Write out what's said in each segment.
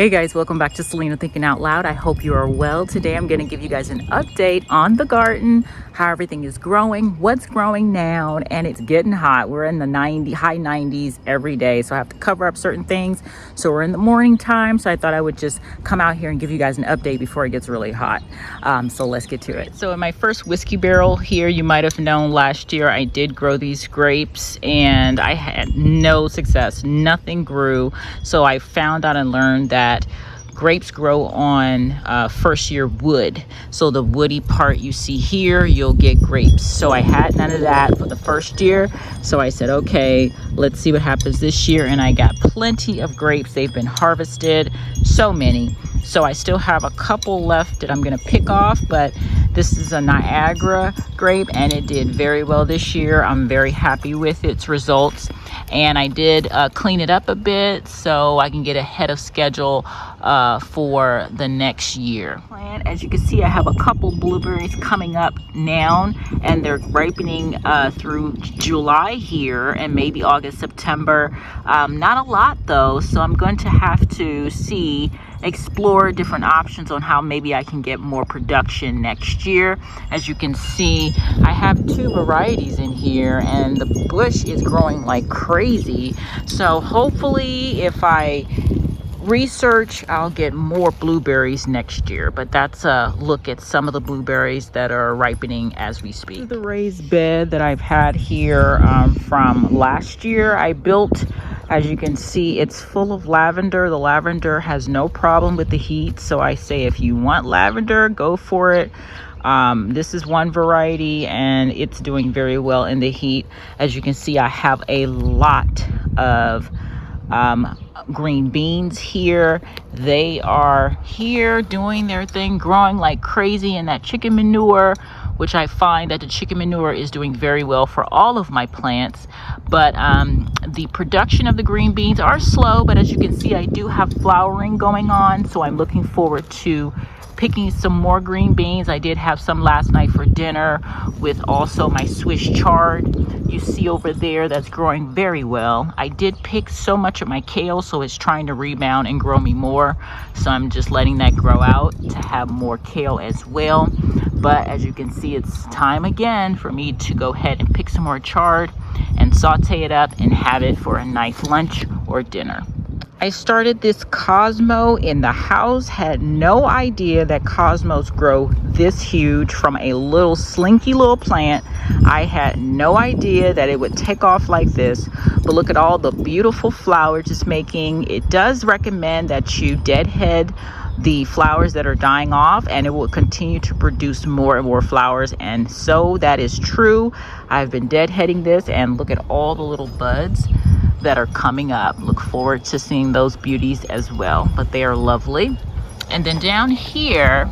Hey guys, welcome back to Selena Thinking Out Loud. I hope you are well. Today I'm going to give you guys an update on the garden, how everything is growing, what's growing now, and it's getting hot. We're in the high 90s every day, so I have to cover up certain things. So we're in the morning time, so I thought I would just come out here and give you guys an update before it gets really hot. So let's get to it. So in my first whiskey barrel here, you might have known last year I did grow these grapes and I had no success. Nothing grew. So I found out and learned that grapes grow on first year wood. So the woody part you see here, you'll get grapes. So I had none of that for the first year. So I said, okay, let's see what happens this year. And I got plenty of grapes. They've been harvested, so many. So I still have a couple left that I'm gonna pick off, but this is a Niagara grape and it did very well this year. I'm very happy with its results. And I did clean it up a bit so I can get ahead of schedule for the next year. As you can see, I have a couple blueberries coming up now, and they're ripening through July here and maybe August, September. Not a lot though, so I'm going to have to explore different options on how maybe I can get more production next year. As you can see, I have two varieties in here and the bush is growing like crazy. So hopefully if I research, I'll get more blueberries next year. But that's a look at some of the blueberries that are ripening as we speak. This is the raised bed that I've had here from last year. I built, as you can see, it's full of lavender. The lavender has no problem with the heat. So I say if you want lavender, go for it. This is one variety and it's doing very well in the heat. As you can see, I have a lot of green beans here. They are here doing their thing, growing like crazy in that chicken manure, which I find that the chicken manure is doing very well for all of my plants. But the production of the green beans are slow, but as you can see, I do have flowering going on, so I'm looking forward to picking some more green beans. I did have some last night for dinner with also my Swiss chard. You see over there that's growing very well. I did pick so much of my kale, so it's trying to rebound and grow me more. So I'm just letting that grow out to have more kale as well. But as you can see, it's time again for me to go ahead and pick some more chard and saute it up and have it for a nice lunch or dinner. I started this Cosmo in the house, had no idea that Cosmos grow this huge from a little slinky little plant. I had no idea that it would take off like this, but look at all the beautiful flowers it's making. It does recommend that you deadhead the flowers that are dying off and it will continue to produce more and more flowers, and so that is true. I've been deadheading this and look at all the little buds that are coming up. Look forward to seeing those beauties as well, but they are lovely. And then down here,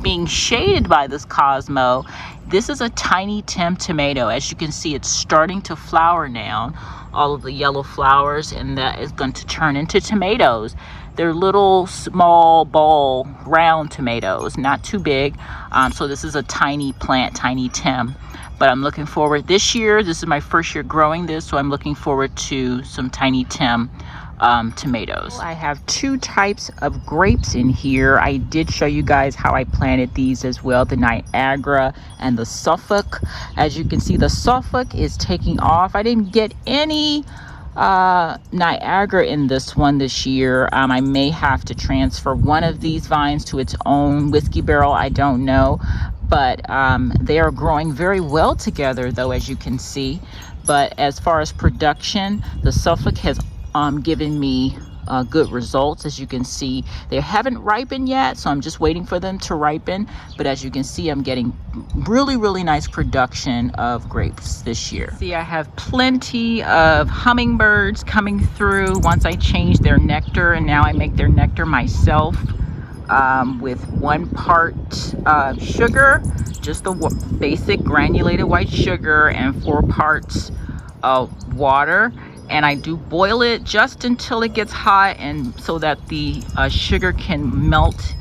being shaded by this Cosmo, this is a Tiny Tim tomato. As you can see, it's starting to flower now, all of the yellow flowers, and that is going to turn into tomatoes. They're little small ball round tomatoes, not too big. So this is a tiny plant, Tiny Tim. But I'm looking forward this year. This is my first year growing this, so I'm looking forward to some Tiny Tim tomatoes. I have two types of grapes in here. I did show you guys how I planted these as well, the Niagara and the Suffolk. As you can see, the Suffolk is taking off. I didn't get any Niagara in this one this year. I may have to transfer one of these vines to its own whiskey barrel. I don't know. But they are growing very well together though, as you can see. But as far as production, the Suffolk has given me good results. As you can see, they haven't ripened yet, so I'm just waiting for them to ripen. But as you can see, I'm getting really nice production of grapes this year. See, I have plenty of hummingbirds coming through once I change their nectar, and now I make their nectar myself. With 1 part sugar, just the basic granulated white sugar, and 4 parts water. And I do boil it just until it gets hot, and so that the sugar can melt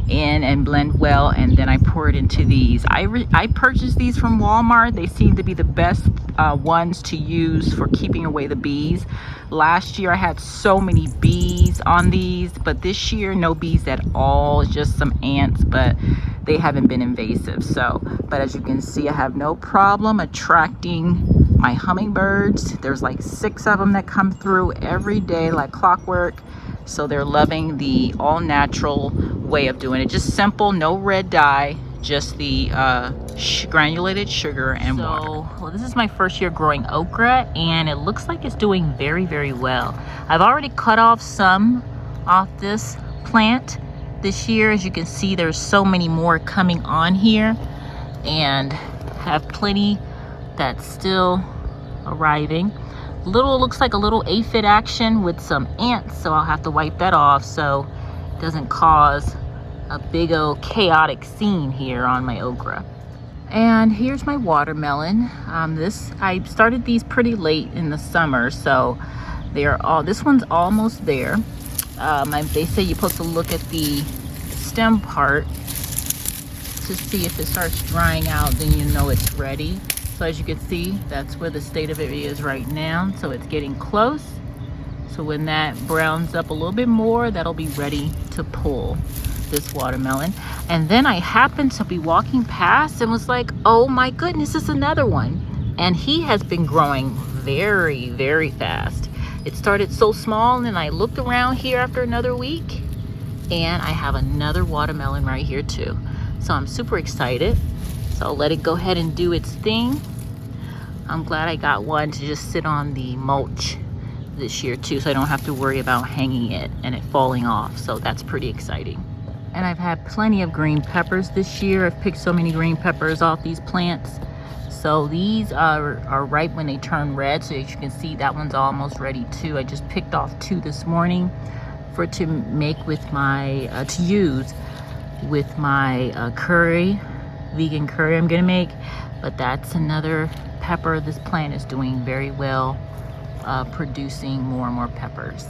in and blend well, and then I pour it into these. I purchased these from Walmart. They seem to be the best ones to use for keeping away the bees. Last year I had so many bees bees on these, but this year no bees at all. It's just some ants, but they haven't been invasive. So, but as you can see, I have no problem attracting my hummingbirds. There's like 6 of them that come through every day like clockwork. So they're loving the all natural way of doing it. Just simple, no red dye, just the granulated sugar and water. Well, this is my first year growing okra, and it looks like it's doing very, very well. I've already cut off some off this plant this year. As you can see, there's so many more coming on here, and have plenty that's still arriving. Looks like a little aphid action with some ants, so I'll have to wipe that off so it doesn't cause a big old chaotic scene here on my okra. And here's my watermelon. I started these pretty late in the summer, so this one's almost there. They say you're supposed to look at the stem part to see if it starts drying out, then you know it's ready. So as you can see, that's where the state of it is right now. So it's getting close. So when that browns up a little bit more, that'll be ready to pull this watermelon. And then I happened to be walking past and was like, oh my goodness, it's another one. And he has been growing very, very fast. It started so small, and I looked around here after another week, and I have another watermelon right here too. So I'm super excited. So I'll let it go ahead and do its thing. I'm glad I got one to just sit on the mulch this year too, so I don't have to worry about hanging it and it falling off. So that's pretty exciting. And I've had plenty of green peppers this year. I've picked so many green peppers off these plants. So these are ripe when they turn red. So as you can see, that one's almost ready too. I just picked off 2 this morning to make with my, to use with my curry, vegan curry I'm gonna make. But that's another pepper. This plant is doing very well, producing more and more peppers.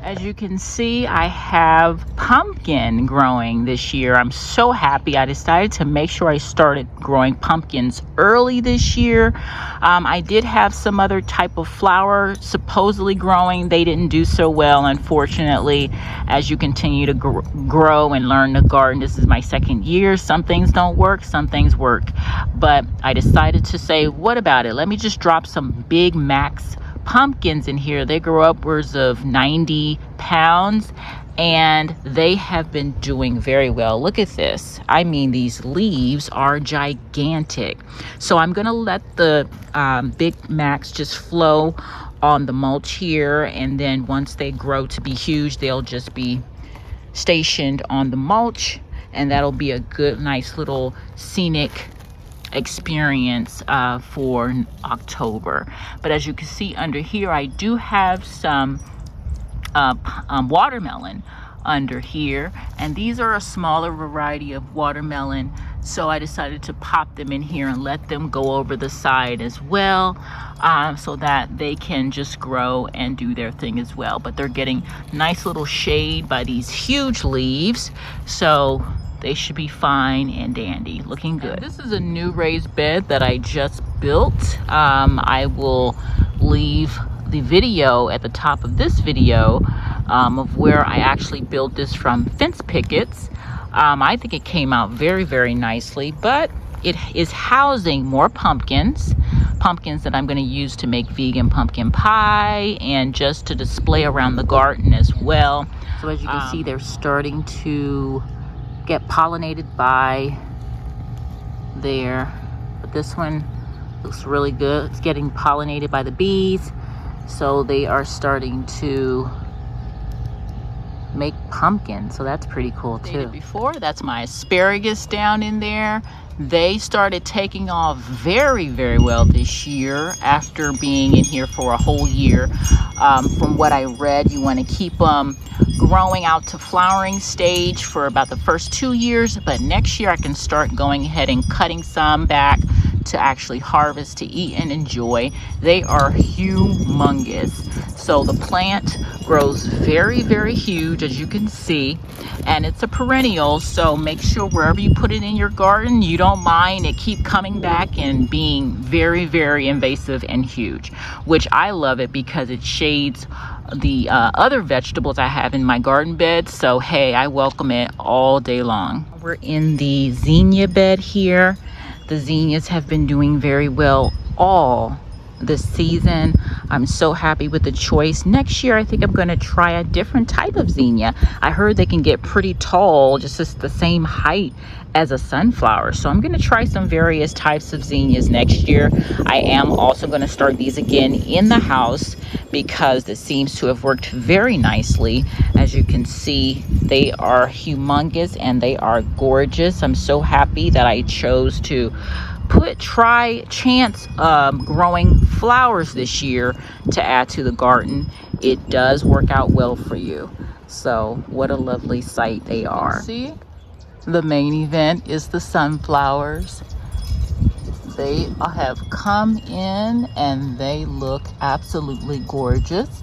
As you can see, I have pumpkin growing this year. I'm so happy. I decided to make sure I started growing pumpkins early this year. I did have some other type of flower supposedly growing. They didn't do so well, unfortunately. As you continue to grow and learn the garden, this is my 2nd year. Some things don't work, some things work. But I decided to say, what about it? Let me just drop some Big Max pumpkins in here. They grow upwards of 90 pounds, and they have been doing very well. Look at this. I mean, these leaves are gigantic. So I'm gonna let the Big Macs just flow on the mulch here, and then once they grow to be huge, they'll just be stationed on the mulch, and that'll be a good, nice little scenic experience for October. But as you can see under here, I do have some watermelon under here, and these are a smaller variety of watermelon, so I decided to pop them in here and let them go over the side as well, so that they can just grow and do their thing as well. But they're getting nice little shade by these huge leaves, so they should be fine and dandy, looking good. And this is a new raised bed that I just built. I will leave the video at the top of this video of where I actually built this from fence pickets. I think it came out very, very nicely, but it is housing more pumpkins that I'm going to use to make vegan pumpkin pie and just to display around the garden as well. So as you can see, they're starting to get pollinated by there, but this one looks really good. It's getting pollinated by the bees, so they are starting to make pumpkins, so that's pretty cool too. Before, that's my asparagus down in there. They started taking off very, very well this year after being in here for a whole year. From what I read, you want to keep them growing out to flowering stage for about the first 2 years, but next year I can start going ahead and cutting some back to actually harvest, to eat and enjoy. They are humongous. So the plant grows very, very huge, as you can see, and it's a perennial, so make sure wherever you put it in your garden, you don't mind it keep coming back and being very, very invasive and huge, which I love it because it shades the other vegetables I have in my garden bed. So hey, I welcome it all day long. We're in the zinnia bed here. The zinnias have been doing very well all this season. I'm so happy with the choice. Next year I think I'm going to try a different type of zinnia. I heard they can get pretty tall, just the same height as a sunflower. So I'm going to try some various types of zinnias next year. I am also going to start these again in the house because it seems to have worked very nicely. As you can see, they are humongous and they are gorgeous. I'm so happy that I chose to try chance growing flowers this year to add to the garden. It does work out well for you. So what a lovely sight they are. See, the main event is the sunflowers. They have come in and they look absolutely gorgeous.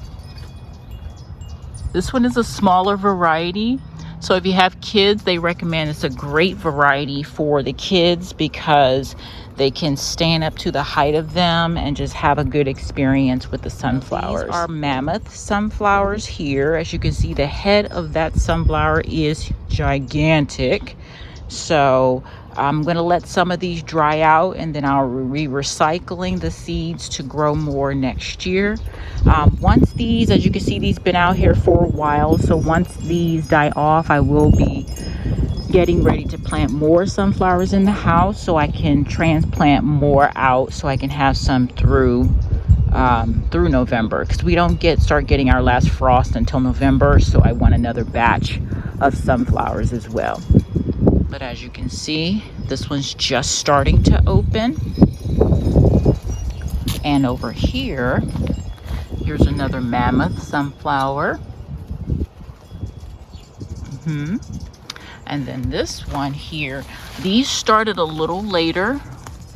This one is a smaller variety. So if you have kids, they recommend it's a great variety for the kids because they can stand up to the height of them and just have a good experience with the sunflowers. These are Mammoth Sunflowers here. As you can see, the head of that sunflower is gigantic. So I'm going to let some of these dry out and then I'll be recycling the seeds to grow more next year. Once these, as you can see, these been out here for a while. So once these die off, I will be getting ready to plant more sunflowers in the house so I can transplant more out so I can have some through November, because we don't start getting our last frost until November. So I want another batch of sunflowers as well. But as you can see, this one's just starting to open. And over here, here's another Mammoth Sunflower. And then this one here, these started a little later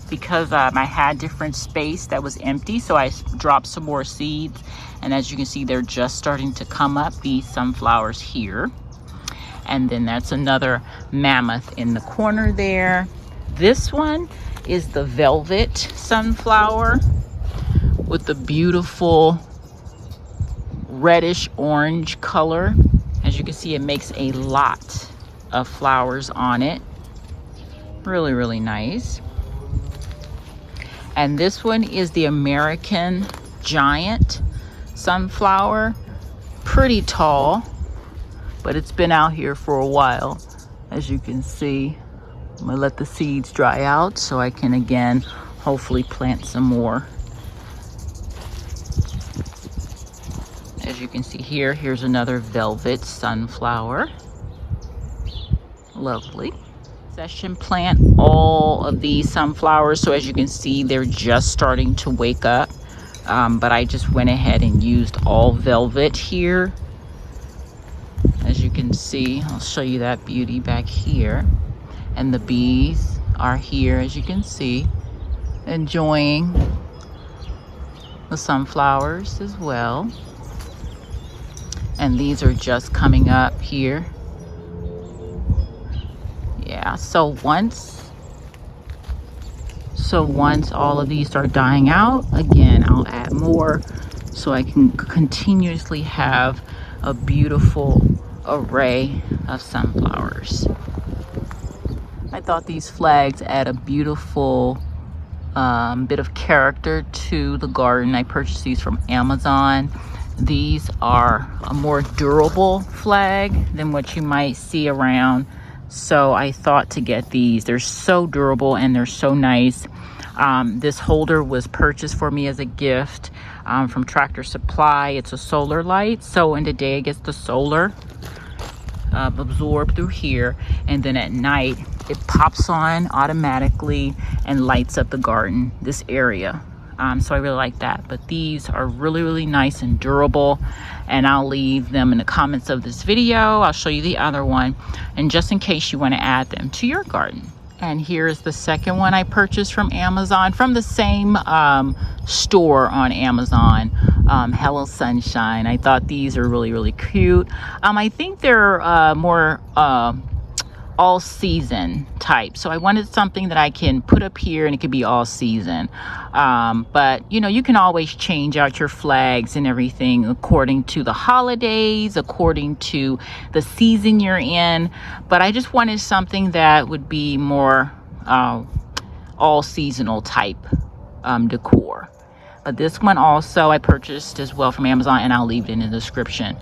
because I had different space that was empty. So I dropped some more seeds. And as you can see, they're just starting to come up, these sunflowers here. And then that's another Mammoth in the corner there. This one is the Velvet Sunflower with the beautiful reddish orange color. As you can see, it makes a lot of flowers on it. Really, really nice. And this one is the American Giant Sunflower. Pretty tall, but it's been out here for a while. As you can see, I'm gonna let the seeds dry out so I can again hopefully plant some more. As you can see here, here's another Velvet Sunflower. Lovely. Session plant all of these sunflowers, so as you can see, they're just starting to wake up. But I just went ahead and used all velvet here. As you can see, I'll show you that beauty back here. And the bees are here, as you can see, enjoying the sunflowers as well. And these are just coming up here. Yeah, so once all of these start dying out, again, I'll add more so I can continuously have a beautiful array of sunflowers. I thought these flags add a beautiful bit of character to the garden. I purchased these from Amazon. These are a more durable flag than what you might see around. So I thought to get these. They're so durable and they're so nice. This holder was purchased for me as a gift from Tractor Supply. It's a solar light. So in the day it gets the solar absorbed through here. And then at night it pops on automatically and lights up the garden, this area. So I really like that. But these are really, really nice and durable. And I'll leave them in the comments of this video. I'll show you the other one. And just in case you want to add them to your garden. And here's the second one I purchased from Amazon, from the same store on Amazon, Hello Sunshine. I thought these are really, really cute. I think they're more all season type. So I wanted something that I can put up here and it could be all season. But you know, you can always change out your flags and everything according to the holidays, according to the season you're in. But I just wanted something that would be more all seasonal type decor. But this one also I purchased as well from Amazon, and I'll leave it in the description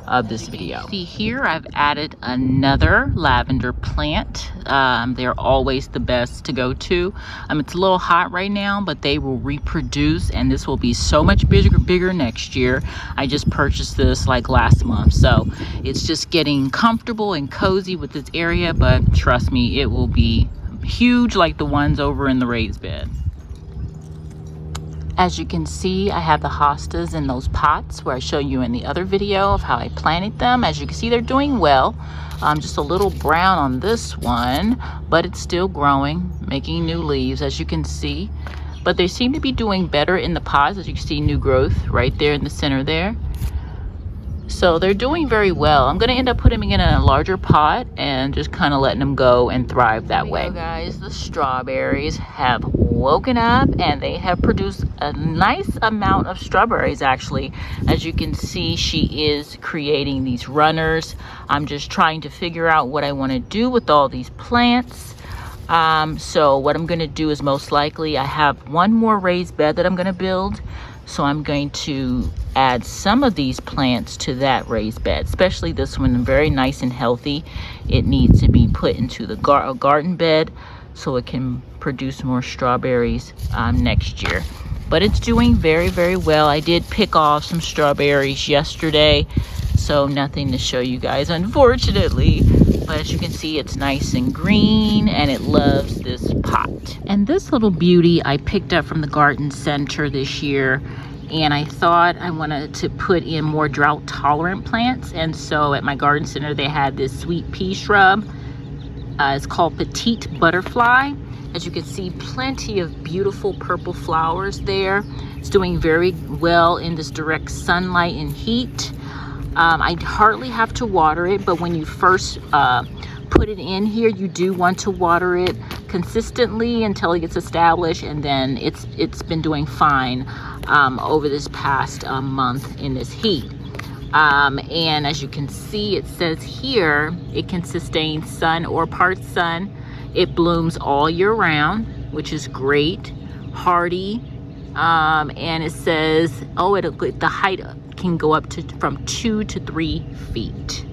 of this video. See here, I've added another lavender plant. They're always the best to go to. It's a little hot right now, but they will reproduce, and this will be so much bigger next year. I just purchased this like last month, so it's just getting comfortable and cozy with this area, but trust me, it will be huge like the ones over in the raised bed. As you can see, I have the hostas in those pots where I show you in the other video of how I planted them. As you can see, they're doing well. Just a little brown on this one, but it's still growing, making new leaves, as you can see. But they seem to be doing better in the pots. As you can see, new growth right there in the center there. So they're doing very well. I'm gonna end up putting them in a larger pot and just kind of letting them go and thrive that way. Go, guys, the strawberries have woken up and they have produced a nice amount of strawberries actually. As you can see, she is creating these runners. I'm just trying to figure out what I want to do with all these plants. So what I'm gonna do is most likely I have one more raised bed that I'm gonna build. So I'm going to add some of these plants to that raised bed, especially this one, very nice and healthy. It needs to be put into the garden bed so it can produce more strawberries next year. But it's doing very, very well. I did pick off some strawberries yesterday, so nothing to show you guys, unfortunately. But as you can see, it's nice and green and it loves this pot. And this little beauty I picked up from the garden center this year, and I thought I wanted to put in more drought tolerant plants. And so at my garden center they had this sweet pea shrub. It's called Petite Butterfly. As you can see, plenty of beautiful purple flowers there. It's doing very well in this direct sunlight and heat. I hardly have to water it, but when you first put it in here, you do want to water it consistently until it gets established, and then it's been doing fine over this past month in this heat. And as you can see, it says here it can sustain sun or part sun. It blooms all year round, which is great, hardy, and it says the height can go up to from 2 to 3 feet.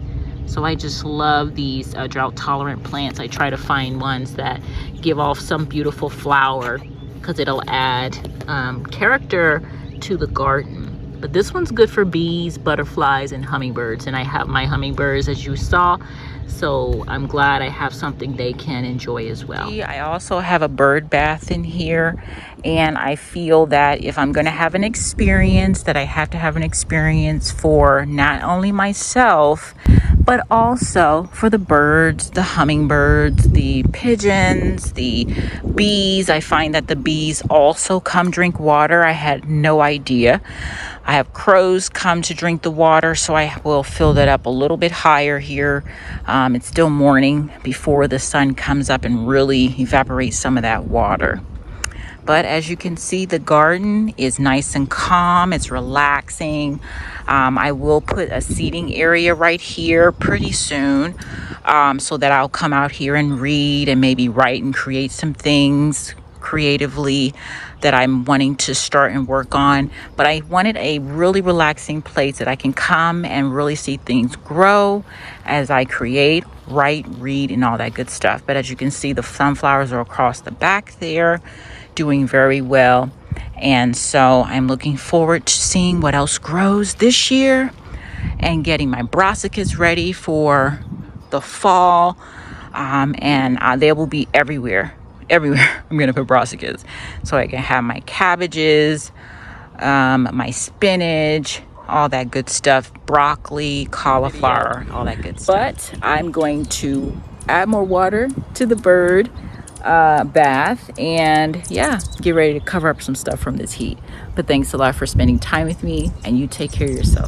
So I just love these drought tolerant plants. I try to find ones that give off some beautiful flower because it'll add character to the garden. But this one's good for bees, butterflies, and hummingbirds. And I have my hummingbirds, as you saw. So I'm glad I have something they can enjoy as well. I also have a bird bath in here. And I feel that if I'm going to have an experience, that I have to have an experience for not only myself, but also for the birds, the hummingbirds, the pigeons, the bees. I find that the bees also come drink water. I had no idea. I have crows come to drink the water, so I will fill that up a little bit higher here. It's still morning before the sun comes up and really evaporates some of that water. But as you can see, the garden is nice and calm. It's relaxing. I will put a seating area right here pretty soon so that I'll come out here and read and maybe write and create some things creatively that I'm wanting to start and work on. But I wanted a really relaxing place that I can come and really see things grow as I create, write, read, and all that good stuff. But as you can see, the sunflowers are across the back there, doing very well. And so I'm looking forward to seeing what else grows this year and getting my brassicas ready for the fall. And they will be everywhere. I'm gonna put brassicas so I can have my cabbages, my spinach, all that good stuff, broccoli, cauliflower, all that good stuff. But I'm going to add more water to the bird bath, and yeah, get ready to cover up some stuff from this heat. But thanks a lot for spending time with me, and you take care of yourself.